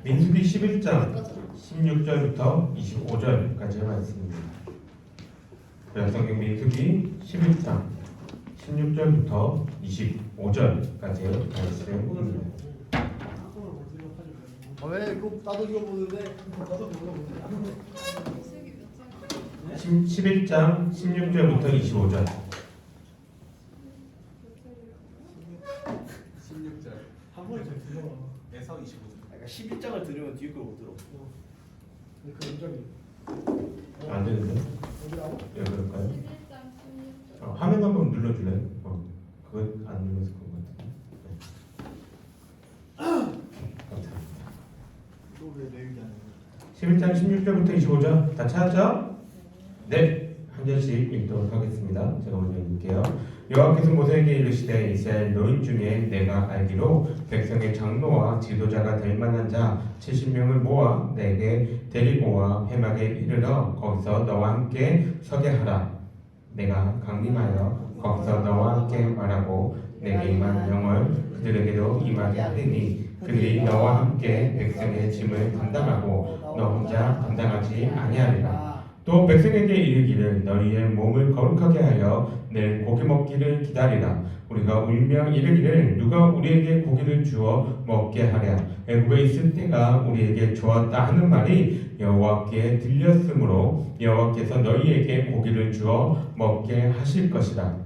민수기 11장 16절부터 25절까지의 말씀입니다. 성경 민수기 11장 16절부터 25절까지의 말씀입니다. 왜 이거 나도 이거 보는데 나도 보는데 11장 16절부터 25절. 16절 한 번에 잘 들어. 에서 25절. 그러니까 11장을 들으면 뒤에 걸 못 들어. 그 연장이 안 되는데? 어디라고? 왜 그럴까요? 화면 한번 눌러줄래요? 그건 안 눌러서 그런 것 같은데. 감사합니다. 또왜 내 얘기 안 해? 11장 16절부터 25절 다 찾았죠? 네, 한 절씩 읽도록 하겠습니다. 제가 먼저 읽을게요. 여호와께서 모세에게 이르시되 이스라엘 노인 중에 내가 알기로 백성의 장로와 지도자가 될 만한 자 70명을 모아 내게 데리고 와 회막에 이르러 거기서 너와 함께 서게 하라. 내가 강림하여 거기서 너와 함께 말하고 내게 임한 영을 그들에게도 임하게 하리니 그들이 너와 함께 백성의 짐을 감당하고 너 혼자 감당하지 아니하리라. 또 백성에게 이르기를 너희의 몸을 거룩하게 하여 내일 고기 먹기를 기다리라. 우리가 울며 이르기를 누가 우리에게 고기를 주어 먹게 하랴. 애굽에 있을 때가 우리에게 좋았다 하는 말이 여호와께 들렸으므로 여호와께서 너희에게 고기를 주어 먹게 하실 것이라.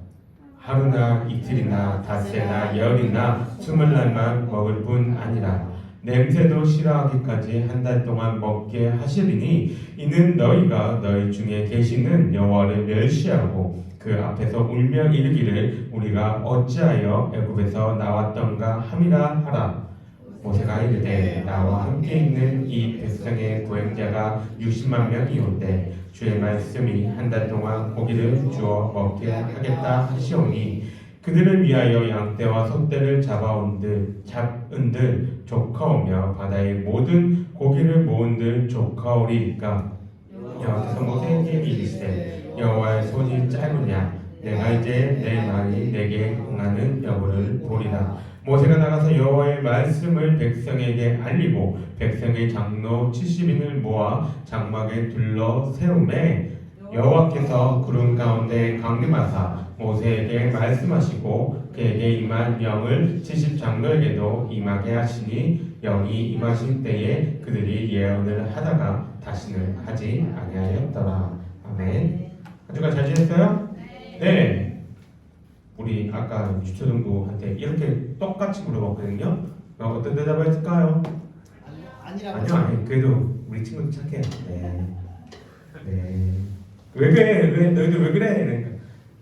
하루나 이틀이나 닷새나 열이나 20날만 먹을 뿐 아니라 냄새도 싫어하기까지 한 달 동안 먹게 하시리니 이는 너희가 너희 중에 계시는 여호와를 멸시하고 그 앞에서 울며 이르기를 우리가 어찌하여 애굽에서 나왔던가 함이라 하라. 모세가 이르되 나와 함께 있는 이 백성의 보행자가 60만 명이온데 주의 말씀이 한 달 동안 고기를 주어 먹게 하겠다 하시오니 그들을 위하여 양떼와 소떼를 잡은들 조카오며 바다의 모든 고기를 모은들 조카오리이까. 여호와께서 모세에게 이르시되 여호와의 손이 짧으냐 내가 이제 내 말이 내게 응하는 여부를 보리라. 모세가 나가서 여호와의 말씀을 백성에게 알리고 백성의 장로 70인을 모아 장막에 둘러 세우매 여호와께서 구름 가운데 강림하사 모세에게 말씀하시고 그에게 임한 영을 70장로에게도 임하게 하시니 영이 임하신 때에 그들이 예언을 하다가 다시는 하지 아니하였더라. 아멘. 한 주간 잘 지냈어요? 네. 우리 아까 주초등부한테 이렇게 똑같이 물어봤거든요. 어떤 대답을 했을까요? 아니라고. 아니요. 그래도 우리 친구들 착해요. 네. 네. 왜 그래? 왜 너희들 왜 그래? 그러니까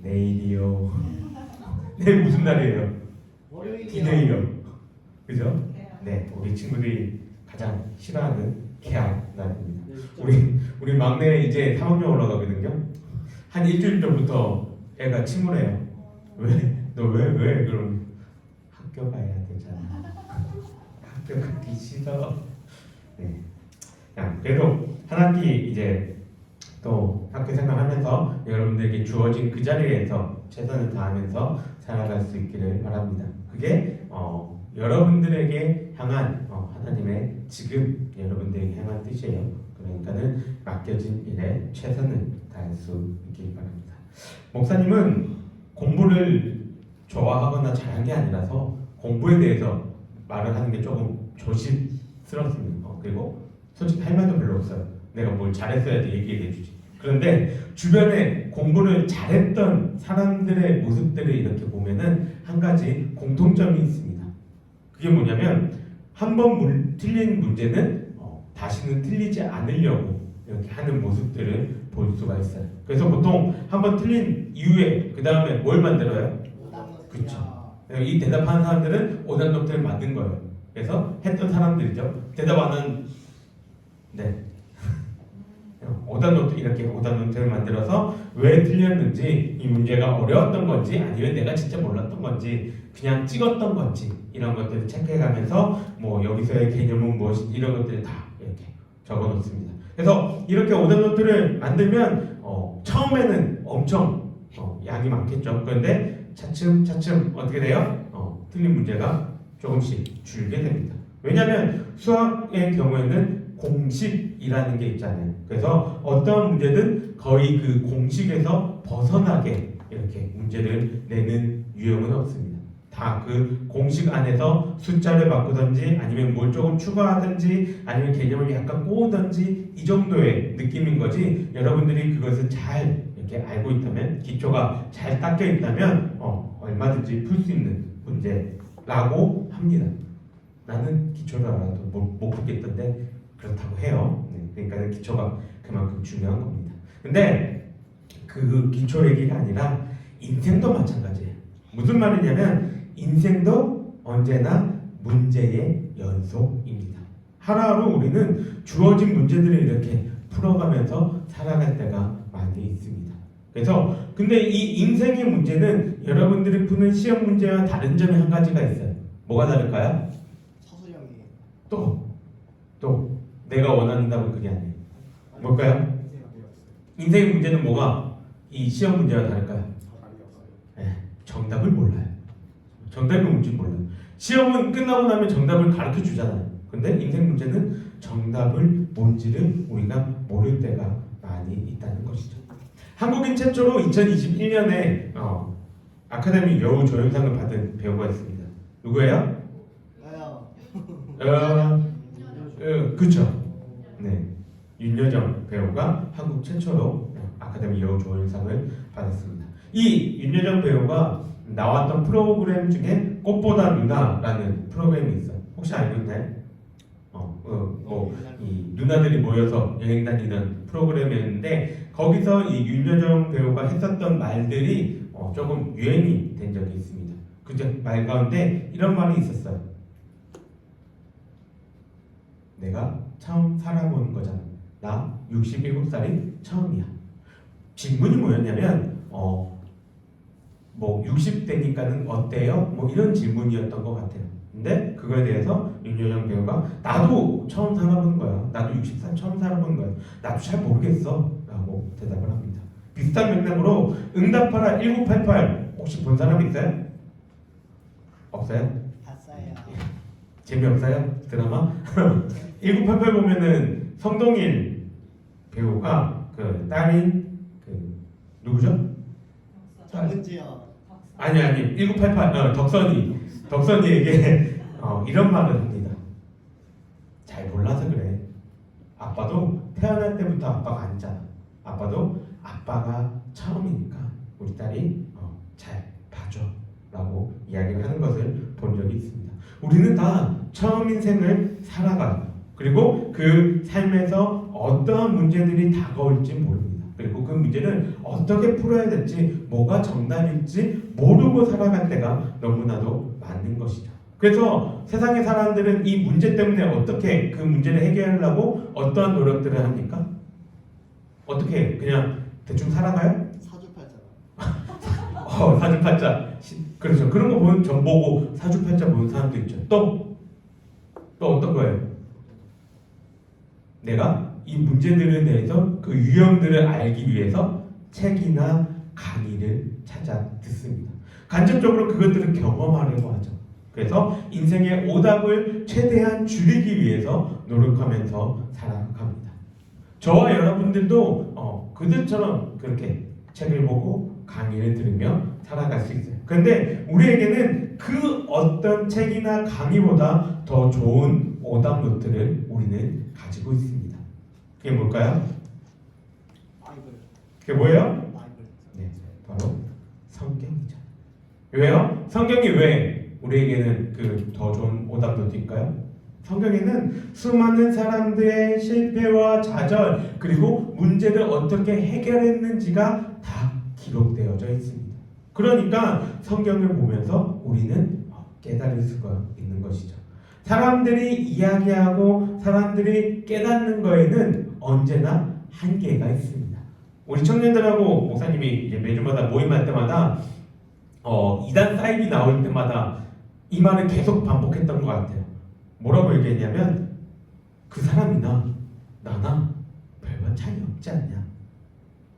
내일이요. 내일 무슨 날이에요? 월요일이요. 디데이요. 그죠? 네. 우리 친구들이 가장 싫어하는 개학 날입니다. 우리 막내 이제 3학년 올라가거든요. 한 일주일 전부터 애가 침울해요. 왜? 너 왜? 그럼 학교 가야 되잖아. 학교 가기 싫어. 네. 야, 그래도 한 학기 이제 또 학교 생활하면서 여러분들에게 주어진 그 자리에서 최선을 다하면서 살아갈 수 있기를 바랍니다. 그게 여러분들에게 향한 하나님의 지금 여러분들에게 향한 뜻이에요. 그러니까는 맡겨진 일에 최선을 다할 수 있길 바랍니다. 목사님은 공부를 좋아하거나 잘한 게 아니라서 공부에 대해서 말을 하는 게 조금 조심스럽습니다. 그리고 솔직히 할 말도 별로 없어요. 내가 뭘 잘했어야지 얘기해 주지. 그런데 주변에 공부를 잘했던 사람들의 모습들을 이렇게 보면은 한 가지 공통점이 있습니다. 그게 뭐냐면 한 번 틀린 문제는 다시는 틀리지 않으려고 이렇게 하는 모습들을 볼 수가 있어요. 그래서 보통 한 번 틀린 이후에 그 다음에 뭘 만들어요? 그렇죠. 이 대답하는 사람들은 오답 노트를 만든 거예요. 그래서 했던 사람들이죠. 대답 안 한 네. 오답 노트 이렇게 오답 노트를 만들어서 왜 틀렸는지 이 문제가 어려웠던 건지 아니면 내가 진짜 몰랐던 건지 그냥 찍었던 건지 이런 것들을 체크해가면서 뭐 여기서의 개념은 무엇이 이런 것들을 다 이렇게 적어놓습니다. 그래서 이렇게 오답 노트를 만들면 처음에는 엄청 양이 많겠죠. 그런데 차츰 어떻게 돼요? 틀린 문제가 조금씩 줄게 됩니다. 왜냐하면 수학의 경우에는 공식이라는 게 있잖아요. 그래서 어떤 문제든 거의 그 공식에서 벗어나게 이렇게 문제를 내는 유형은 없습니다. 다 그 공식 안에서 숫자를 바꾸든지 아니면 뭘 조금 추가하든지 아니면 개념을 약간 꼬우든지 이 정도의 느낌인 거지, 여러분들이 그것을 잘 이렇게 알고 있다면, 기초가 잘 닦여 있다면 얼마든지 풀 수 있는 문제라고 합니다. 나는 기초를 알아도 못 풀겠던데 그렇다고 해요. 그러니까 기초가 그만큼 중요한 겁니다. 근데 그 기초 얘기가 아니라 인생도 마찬가지예요. 무슨 말이냐면 인생도 언제나 문제의 연속입니다. 하루하루 우리는 주어진 문제들을 이렇게 풀어가면서 살아갈 때가 많이 있습니다. 그래서 근데 이 인생의 문제는 여러분들이 푸는 시험 문제와 다른 점이 한 가지가 있어요. 뭐가 다를까요? 서술형이 또 내가 원하는 답은 그게 아니에요. 뭘까요? 인생의 문제는 뭐가 이 시험 문제와 다를까요? 정답을 몰라요. 정답이 뭔지 몰라요. 시험은 끝나고 나면 정답을 가르쳐 주잖아요. 근데 인생 문제는 정답을 뭔지를 우리가 모를 때가 많이 있다는 것이죠. 한국인 최초로 2021년에 아카데미 여우 조연상을 받은 배우가 있습니다. 누구예요? 그쵸. 네, 윤여정 배우가 한국 최초로 아카데미 여우 조연상을 받았습니다. 이 윤여정 배우가 나왔던 프로그램 중에 꽃보다 누나라는 프로그램이 있어요. 혹시 알고 있나요? 이 누나들이 모여서 여행 다니는 프로그램이었는데 거기서 이 윤여정 배우가 했었던 말들이 조금 유행이 된 적이 있습니다. 그 말 가운데 이런 말이 있었어요. 내가 처음 살아보는 거잖아. 나 67살이 처음이야. 질문이 뭐였냐면 60대니까는 어때요? 이런 질문이었던 것 같아요. 근데 그거에 대해서 윤여정 배우가 나도 처음 살아보는 거야. 나도 60살 처음 살아보는 거야. 나도 잘 모르겠어. 라고 대답을 합니다. 비슷한 맥락으로 응답하라 1988 혹시 본 사람 있어요? 없어요? 봤어요. 재미없어요? 드라마? 1988 보면은 성동일 배우가 그 딸인 누구죠? 정은지요. 아니 1988 덕선이에게 이런 말을 합니다. 잘 몰라서 그래. 아빠도 태어날 때부터 아빠가 아니잖아. 아빠도 아빠가 처음이니까 우리 딸이 잘 봐줘 라고 이야기를 하는 것을 본 적이 있습니다. 우리는 다 처음 인생을 살아가요. 그리고 그 삶에서 어떠한 문제들이 다가올지 모릅니다. 그리고 그 문제를 어떻게 풀어야 될지, 뭐가 정답일지 모르고 살아갈 때가 너무나도 많은 것이죠. 그래서 세상의 사람들은 이 문제 때문에 어떻게 그 문제를 해결하려고 어떠한 노력들을 합니까? 어떻게 그냥 대충 살아가요? 사주팔자. 사주팔자. 그렇죠. 그런 거 보면 전 보고 사주팔자 보는 사람도 있죠. 또 어떤 거예요? 내가 이 문제들에 대해서 그 유형들을 알기 위해서 책이나 강의를 찾아 듣습니다. 간접적으로 그것들을 경험하려고 하죠. 그래서 인생의 오답을 최대한 줄이기 위해서 노력하면서 살아갑니다. 저와 여러분들도 그들처럼 그렇게 책을 보고 강의를 들으며 살아갈 수 있어요. 그런데 우리에게는 그 어떤 책이나 강의보다 더 좋은 오답 노트를 우리는 가지고 있습니다. 그게 뭘까요? 바이블. 그게 뭐예요? 바이블. 네, 바로 성경이죠. 왜요? 성경이 왜 우리에게는 그 더 좋은 오답 노트일까요? 성경에는 수많은 사람들의 실패와 좌절 그리고 문제를 어떻게 해결했는지가 다 기록되어져 있습니다. 그러니까 성경을 보면서 우리는 깨달을 수가 있는 것이죠. 사람들이 이야기하고 사람들이 깨닫는 거에는 언제나 한계가 있습니다. 우리 청년들하고 목사님이 이제 매주마다 모임할 때마다 이단 사입이 나올 때마다 이 말을 계속 반복했던 것 같아요. 뭐라고 얘기했냐면 그 사람이나 나나 별반 차이 없지 않냐.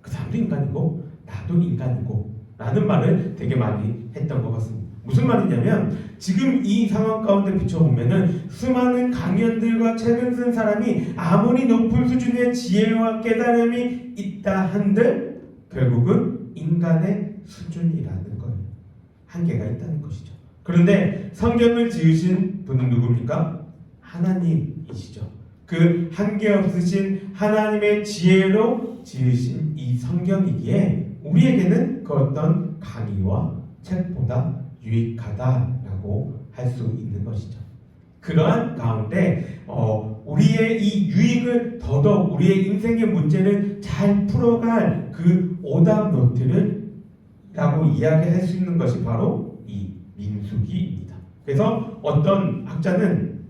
그 사람도 인간이고 나도 인간이고 라는 말을 되게 많이 했던 것 같습니다. 무슨 말이냐면 지금 이 상황 가운데 비춰보면은 수많은 강연들과 책을 쓴 사람이 아무리 높은 수준의 지혜와 깨달음이 있다 한들 결국은 인간의 수준이라는 거예요. 한계가 있다는 것이죠. 그런데 성경을 지으신 분은 누굽니까? 하나님이시죠. 그 한계 없으신 하나님의 지혜로 지으신 이 성경이기에 우리에게는 그 어떤 강의와 책보다 유익하다라고 할 수 있는 것이죠. 그러한 가운데 우리의 이 유익을 더더욱 우리의 인생의 문제를 잘 풀어갈 그 오답 노트를 라고 이야기할 수 있는 것이 바로 이 민수기입니다. 그래서 어떤 학자는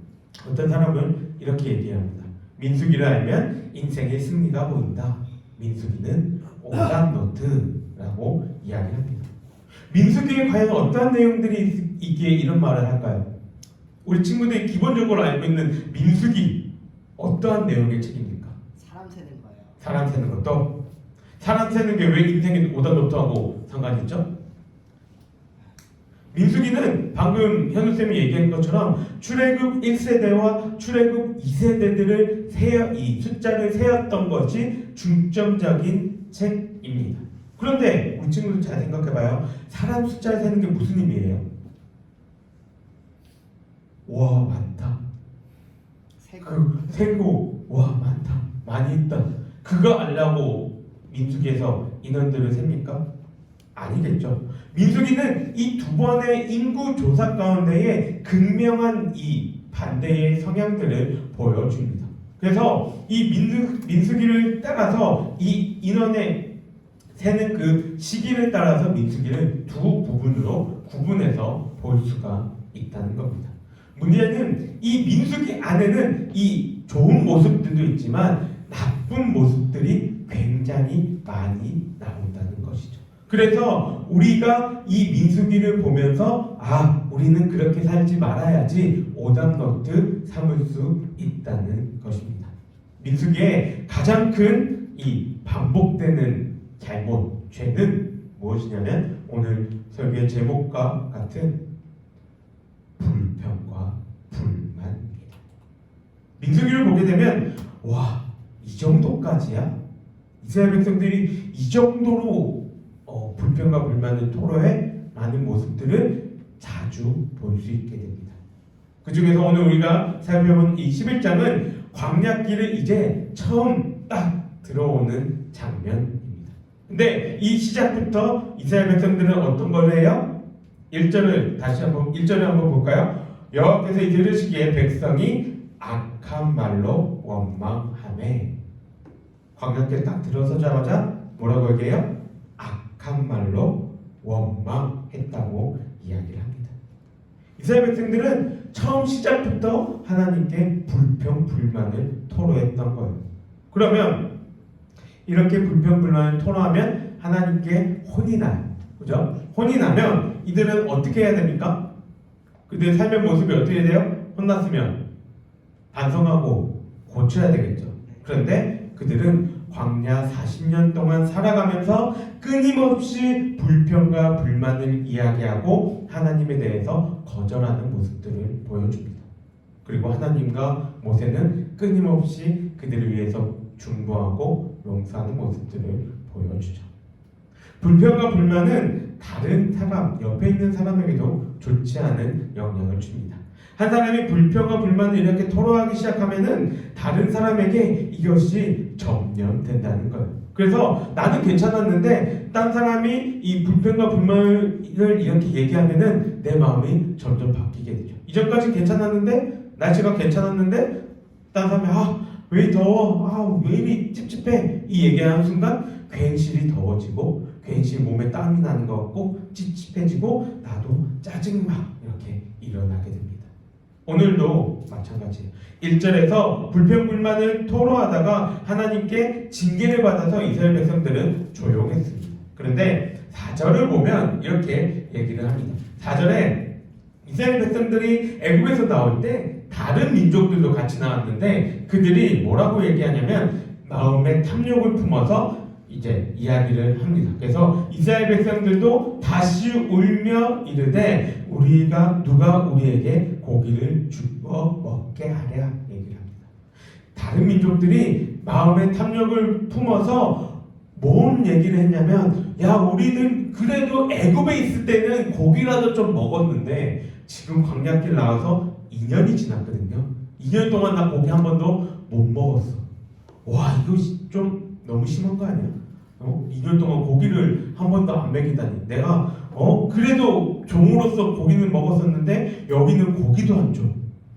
어떤 사람은 이렇게 얘기합니다. 민수기를 알면 인생의 승리가 보인다. 민수기는 오답 노트라고 이야기합니다. 민수기에 과연 어떠한 내용들이 있기에 이런 말을 할까요? 우리 친구들이 기본적으로 알고 있는 민수기 어떠한 내용의 책입니까? 사람 세는 거예요. 사람 세는 것도? 사람 세는 게 왜 인생의 오답 노트하고 상관이 있죠? 민수기는 방금 현우쌤이 얘기한 것처럼 출애굽 1세대와 출애굽 2세대들을 이 숫자를 세었던 것이 중점적인 책입니다. 그런데 우리 친구들 잘 생각해봐요. 사람 숫자를 세는 게 무슨 의미예요? 와 많다. 세고 와 많다. 많이 있다. 그거 알라고 민수기에서 인원들을 셉니까? 아니겠죠. 민수기는 이 두 번의 인구 조사 가운데에 극명한 이 반대의 성향들을 보여줍니다. 그래서 이 민수기를 따라서 이 인원의 세는 그 시기를 따라서 민수기를 두 부분으로 구분해서 볼 수가 있다는 겁니다. 문제는 이 민수기 안에는 이 좋은 모습들도 있지만 나쁜 모습들이 굉장히 많이 나온다는 것이죠. 그래서 우리가 이 민수기를 보면서 우리는 그렇게 살지 말아야지 오답노트 삼을 수 있다는 것입니다. 민수기의 가장 큰 이 반복되는 잘못, 죄는 무엇이냐면 오늘 설교의 제목과 같은 불평과 불만입니다. 민수기를 보게 되면 이 정도까지야? 이스라엘 백성들이 이 정도로 불평과 불만을 토로해 많은 모습들을 자주 볼 수 있게 됩니다. 그 중에서 오늘 우리가 살펴본 이 11장은 광야길을 이제 처음 딱 들어오는 장면입니다. 근데 이 시작부터 이스라엘 백성들은 어떤 걸 해요? 1절을 한번 볼까요? 여호와께서 들으시기에 백성이 악한 말로 원망하매. 광야길 딱 들어서자마자 뭐라고 얘기해요? 악한 말로 원망했다고 이야기를 합니다. 이스라엘 백성들은 처음 시작부터 하나님께 불평, 불만을 토로했던 거예요. 그러면 이렇게 불평, 불만을 토로하면 하나님께 혼이 나요. 그죠? 혼이 나면 이들은 어떻게 해야 됩니까? 그들의 삶의 모습이 어떻게 돼요? 혼났으면 반성하고 고쳐야 되겠죠. 그런데 그들은 광야 40년 동안 살아가면서 끊임없이 불평과 불만을 이야기하고 하나님에 대해서 거절하는 모습들을 보여줍니다. 그리고 하나님과 모세는 끊임없이 그들을 위해서 중보하고 용서하는 모습들을 보여주죠. 불평과 불만은 다른 사람, 옆에 있는 사람에게도 좋지 않은 영향을 줍니다. 한 사람이 불평과 불만을 이렇게 토로하기 시작하면은 다른 사람에게 이것이 전염된다는 거예요. 그래서 나는 괜찮았는데 딴 사람이 이 불평과 불만을 이렇게 얘기하면은 내 마음이 점점 바뀌게 되죠. 이전까지 괜찮았는데 날씨가 괜찮았는데 딴 사람이 왜 더워? 왜 이리 찝찝해? 이 얘기하는 순간 괜시리 더워지고 괜시 몸에 땀이 나는 것 같고 찝찝해지고 나도 짜증 막 이렇게 일어나게 됩니다. 오늘도 마찬가지예요. 1절에서 불평불만을 토로하다가 하나님께 징계를 받아서 이스라엘 백성들은 조용했습니다. 그런데 4절을 보면 이렇게 얘기를 합니다. 4절에 이스라엘 백성들이 애굽에서 나올 때 다른 민족들도 같이 나왔는데 그들이 뭐라고 얘기하냐면 마음에 탐욕을 품어서 이제 이야기를 합니다. 그래서 이스라엘 백성들도 다시 울며 이르되 누가 우리에게 고기를 주어 먹게 하랴 얘기를 합니다. 다른 민족들이 마음의 탐욕을 품어서 뭔 얘기를 했냐면, 야, 우리는 그래도 애굽에 있을 때는 고기라도 좀 먹었는데 지금 광야길 나와서 2년이 지났거든요. 2년 동안 나 고기 한 번도 못 먹었어. 와, 이거 좀 너무 심한 거 아니야? 2년 동안 고기를 한 번도 안 먹이다니. 내가 그래도 종으로서 고기는 먹었었는데 여기는 고기도 안 줘.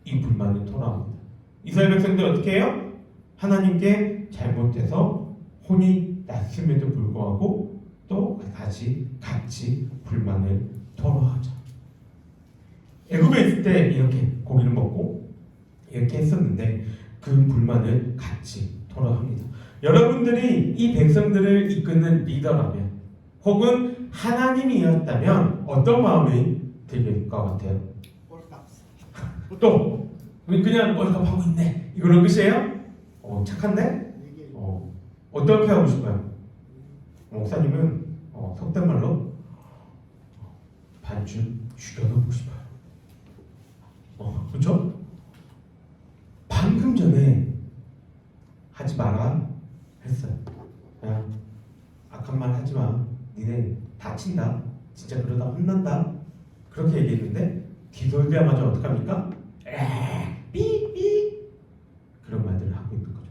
이 불만을 토로합니다. 이스라엘 백성들 어떻게 해요? 하나님께 잘못해서 혼이 났음에도 불구하고 또 같이 불만을 토로하죠. 애굽에 있을 때 이렇게 고기를 먹고 이렇게 했었는데 그 불만을 같이 토로합니다. 여러분들이 이 백성들을 이끄는 리더라면 혹은 하나님이었다면 어떤 마음이 들 것 같아요? 또 그냥 월급하고 있네, 이걸로 끝이에요? 착한데? 어떻게 하고 싶어요? 목사님은 속된 말로 반쯤 죽여놓고 싶어요. 그렇죠? 방금 전에 하지 마라 했어요. 야, 악한 말 하지 마. 니네 다친다. 진짜 그러다 혼난다. 그렇게 얘기했는데 뒤돌자마자 어떡합니까? 삐삐 그런 말들을 하고 있는 거죠.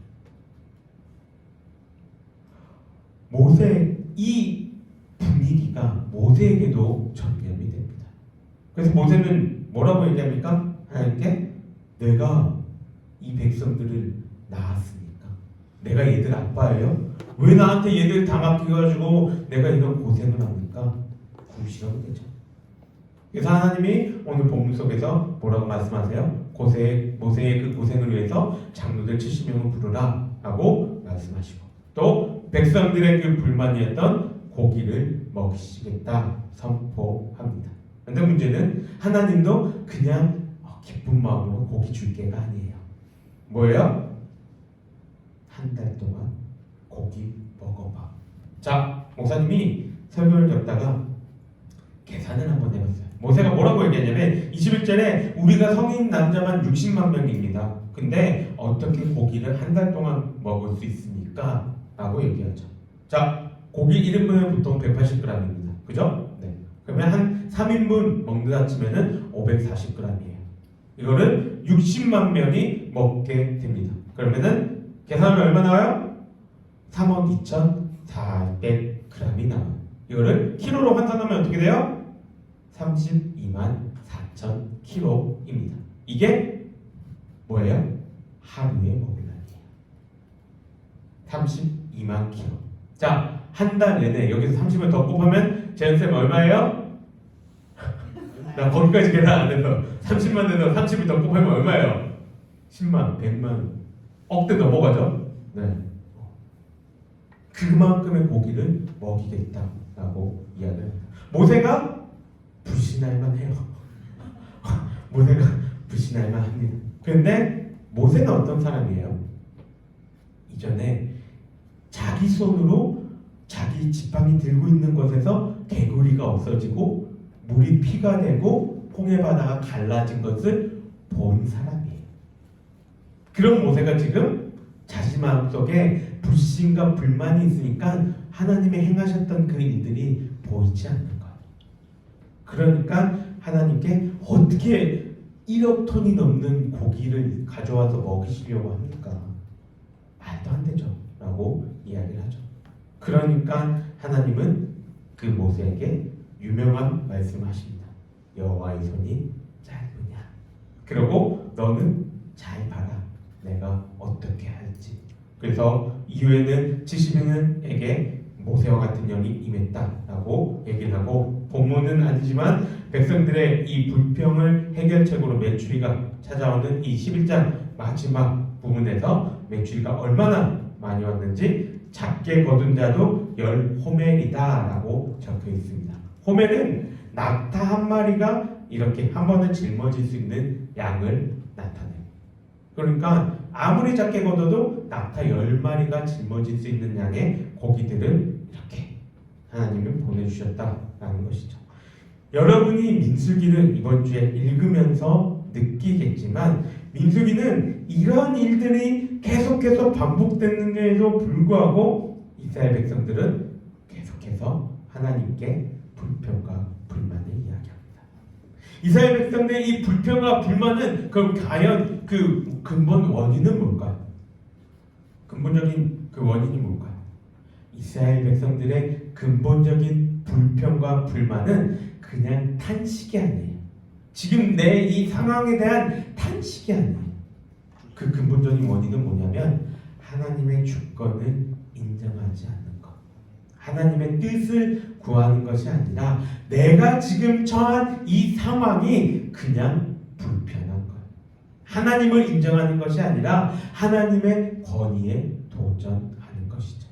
이 분위기가 모세에게도 전염이 됩니다. 그래서 모세는 뭐라고 얘기합니까? 하나님께 내가 이 백성들을 낳았으니까, 내가 얘들 아빠예요? 왜 나한테 얘들 다 맡겨가지고 내가 이런 고생을 합니까? 굴시라고 되죠. 그래서 하나님이 오늘 본문 속에서 뭐라고 말씀하세요? 모세의 그 고생을 위해서 장로들 70명을 부르라 라고 말씀하시고, 또 백성들의 그 불만이었던 고기를 먹이시겠다 선포합니다. 그런데 문제는 하나님도 그냥 기쁜 마음으로 고기 줄게가 아니에요. 뭐예요? 한 달 동안 고기 먹어봐. 자, 목사님이 설교를 듣다가 계산을 한번 해봤어요. 모세가 뭐라고 얘기하냐면 21절에 우리가 성인 남자만 60만 명입니다. 근데 어떻게 고기를 한 달 동안 먹을 수 있습니까? 라고 얘기하죠. 자, 고기 1인분은 보통 180g입니다. 그죠? 네. 그러면 한 3인분 먹는다 치면은 540g이에요. 이거를 60만 명이 먹게 됩니다. 그러면은 계산하면 얼마 나와요? 32,400g이 나와요. 이거를 키로로 환산하면 어떻게 돼요? 32만 4천 킬로입니다. 이게 뭐예요? 하루에 먹을 날이에요. 32만 킬로. 자, 한 달 내내 여기서 30을 더 곱하면 재현쌤 얼마예요? 나 거기까지 계산 안 해서 30만 내서 30을 더 곱하면 얼마예요? 10만, 100만, 억대 넘어가죠? 네. 그만큼의 고기를 먹이겠다라고 이야기를 합니다. 모세가 불신할만 해요. 모세가 불신할만 합니다. 그런데 모세는 어떤 사람이에요? 이전에 자기 손으로 자기 지팡이 들고 있는 것에서 개구리가 없어지고 물이 피가 되고 홍해 바다가 갈라진 것을 본 사람이에요. 그런 모세가 지금 자신 마음속에 불신과 불만이 있으니까 하나님이 행하셨던 그 일들이 보이지 않는 거예요. 그러니까 하나님께 어떻게 1억 톤이 넘는 고기를 가져와서 먹이시려고 합니까? 말도 안 되죠 라고 이야기를 하죠. 그러니까 하나님은 그 모세에게 유명한 말씀을 하십니다. 여호와의 손이 짧으냐, 그리고 너는 잘 봐라, 내가 어떻게 할지. 그래서 이후에는 70인에게 모세와 같은 영이 임했다라고 얘기를 하고, 본문은 아니지만 백성들의 이 불평을 해결책으로 메추리가 찾아오는 이 11장 마지막 부분에서 메추리가 얼마나 많이 왔는지 작게 거둔 자도 10호멜이다 라고 적혀 있습니다. 호멜은 낙타 한 마리가 이렇게 한 번에 짊어질 수 있는 양을 나타내요. 그러니까 아무리 작게 걷어도 낙타 10마리가 짊어질 수 있는 양의 고기들을 이렇게 하나님은 보내주셨다라는 것이죠. 여러분이 민수기를 이번 주에 읽으면서 느끼겠지만 민수기는 이런 일들이 계속해서 반복되는데도 불구하고 이스라엘 백성들은 계속해서 하나님께 불평과 불만을 이야기합니다. 이스라엘 백성들의 이 불평과 불만은 그럼 과연 그 근본 원인은 뭘까요? 근본적인 그 원인이 뭘까요? 이스라엘 백성들의 근본적인 불평과 불만은 그냥 탄식이 아니에요. 지금 내 이 상황에 대한 탄식이 아니에요. 그 근본적인 원인은 뭐냐면 하나님의 주권을 인정하지 않는 것, 하나님의 뜻을 구하는 것이 아니라 내가 지금 처한 이 상황이 그냥 불편한 거예요. 하나님을 인정하는 것이 아니라 하나님의 권위에 도전하는 것이죠.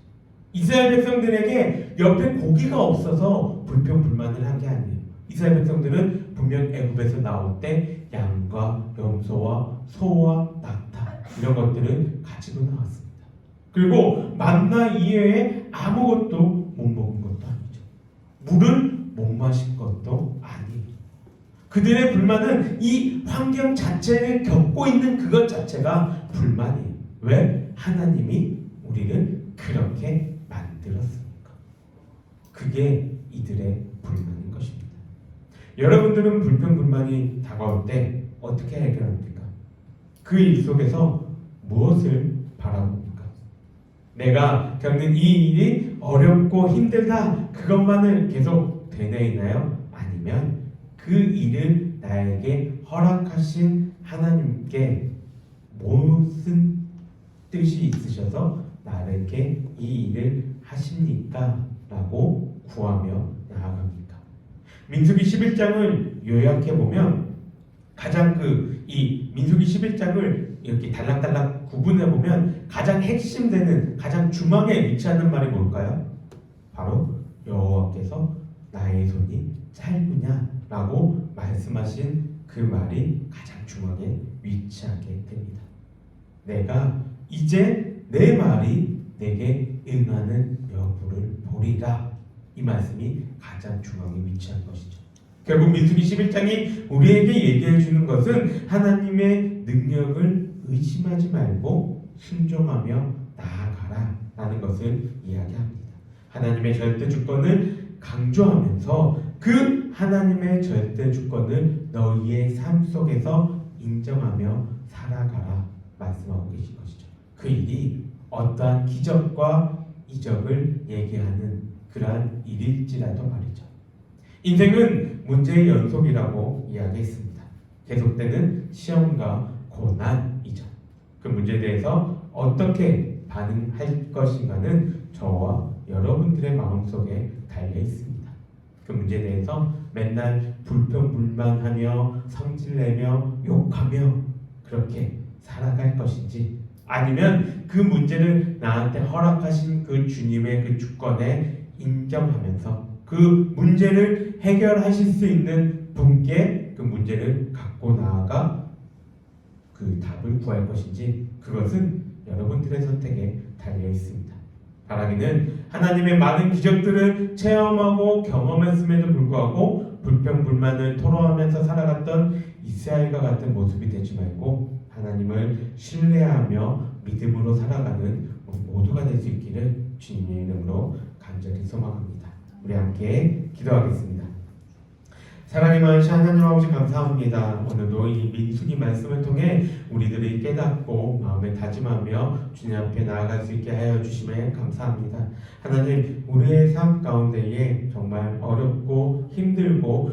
이스라엘 백성들에게 옆에 고기가 없어서 불평불만을 한 게 아니에요. 이스라엘 백성들은 분명 애굽에서 나올 때 양과 염소와 소와 낙타 이런 것들을 가지고 나왔습니다. 그리고 만나 이외에 아무것도 못 먹은 것도 아니죠. 물을 못 마신 것도 아니에요. 그들의 불만은 이 환경 자체를 겪고 있는 그것 자체가 불만이에요. 왜? 하나님이 우리를 그렇게 만들었으니까. 그게 이들의 불만인 것입니다. 여러분들은 불평불만이 다가올 때 어떻게 해결합니까? 그 일 속에서 무엇을 바라봅니까? 내가 겪는 이 일이 어렵고 힘들다 그것만을 계속 되뇌이나요? 아니면 그 일을 나에게 허락하신 하나님께 무슨 뜻이 있으셔서 나에게 이 일을 하십니까? 라고 구하며 나아갑니다. 민수기 11장을 요약해보면 가장 이 민수기 11장을 이렇게 달락달락 구분해보면 가장 핵심되는 가장 중앙에 위치하는 말이 뭘까요? 바로 여호와께서 나의 손이 짧으냐라고 말씀하신 그 말이 가장 중앙에 위치하게 됩니다. 내가 이제 내 말이 내게 응하는 여부를 보리라. 이 말씀이 가장 중앙에 위치한 것이죠. 결국 민수기 11장이 우리에게 얘기해 주는 것은 하나님의 능력을 의심하지 말고 순종하며 나아가라 라는 것을 이야기합니다. 하나님의 절대 주권을 강조하면서 그 하나님의 절대 주권을 너희의 삶 속에서 인정하며 살아가라 말씀하고 계신 것이죠. 그 일이 어떠한 기적과 이적을 얘기하는 그러한 일일지라도 말이죠. 인생은 문제의 연속이라고 이야기했습니다. 계속되는 시험과 고난이죠. 그 문제에 대해서 어떻게 반응할 것인가는 저와 여러분들의 마음속에 달려 있습니다. 그 문제에 대해서 맨날 불평불만하며 성질내며 욕하며 그렇게 살아갈 것인지, 아니면 그 문제를 나한테 허락하신 그 주님의 그 주권에 인정하면서 그 문제를 해결하실 수 있는 분께 그 문제를 갖고 나아가 그 답을 구할 것인지, 그것은 여러분들의 선택에 달려 있습니다. 바라기는 하나님의 많은 기적들을 체험하고 경험했음에도 불구하고 불평불만을 토로하면서 살아갔던 이스라엘과 같은 모습이 되지 말고 하나님을 신뢰하며 믿음으로 살아가는 모두가 될 수 있기를 주님의 이름으로 간절히 소망합니다. 우리 함께 기도하겠습니다. 사랑이 많으신 하나님 아버지 감사합니다. 오늘도 이 민수기 말씀을 통해 우리들이 깨닫고 마음에 다짐하며 주님 앞에 나아갈 수 있게 하여 주심에 감사합니다. 하나님, 우리의 삶 가운데에 정말 어렵고 힘들고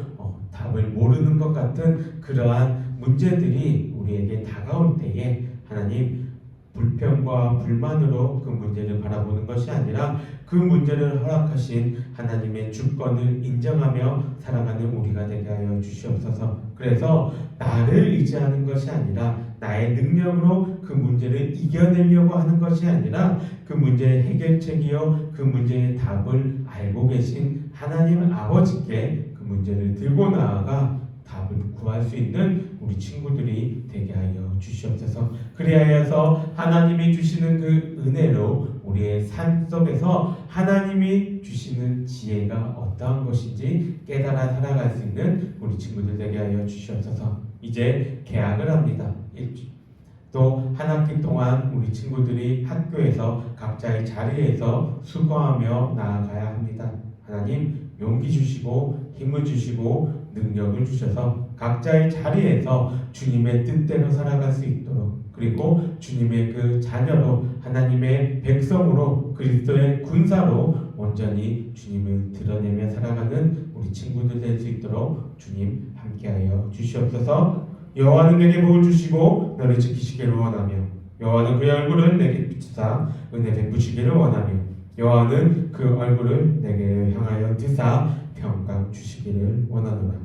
답을 모르는 것 같은 그러한 문제들이 우리에게 다가올 때에 하나님, 불평과 불만으로 그 문제를 바라보는 것이 아니라 그 문제를 허락하신 하나님의 주권을 인정하며 살아가는 우리가 되게 하여 주시옵소서. 그래서 나를 의지하는 것이 아니라 나의 능력으로 그 문제를 이겨내려고 하는 것이 아니라 그 문제의 해결책이요 그 문제의 답을 알고 계신 하나님 아버지께 그 문제를 들고 나아가 답을 구할 수 있는 우리 친구들이 되게 하여 주시옵소서. 그리하여서 하나님이 주시는 그 은혜로 우리의 삶 속에서 하나님이 주시는 지혜가 어떠한 것인지 깨달아 살아갈 수 있는 우리 친구들 되게 하여 주시옵소서. 이제 개학을 합니다. 또 한 학기 동안 우리 친구들이 학교에서 각자의 자리에서 수고하며 나아가야 합니다. 하나님 용기 주시고 힘을 주시고 능력을 주셔서 각자의 자리에서 주님의 뜻대로 살아갈 수 있도록, 그리고 주님의 그 자녀로 하나님의 백성으로 그리스도의 군사로 온전히 주님을 드러내며 살아가는 우리 친구들 될 수 있도록 주님 함께하여 주시옵소서. 여호와는 내게 복을 주시고 너를 지키시기를 원하며 여호와는 그의 얼굴을 내게 비추사 은혜 베푸시기를 원하며 여호와는 그 얼굴을 내게 향하여 드사 평강 주시기를 원하노라.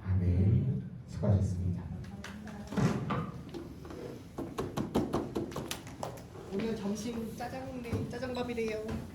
아멘. 수고하셨습니다. 오늘 점심 짜장밥이래요.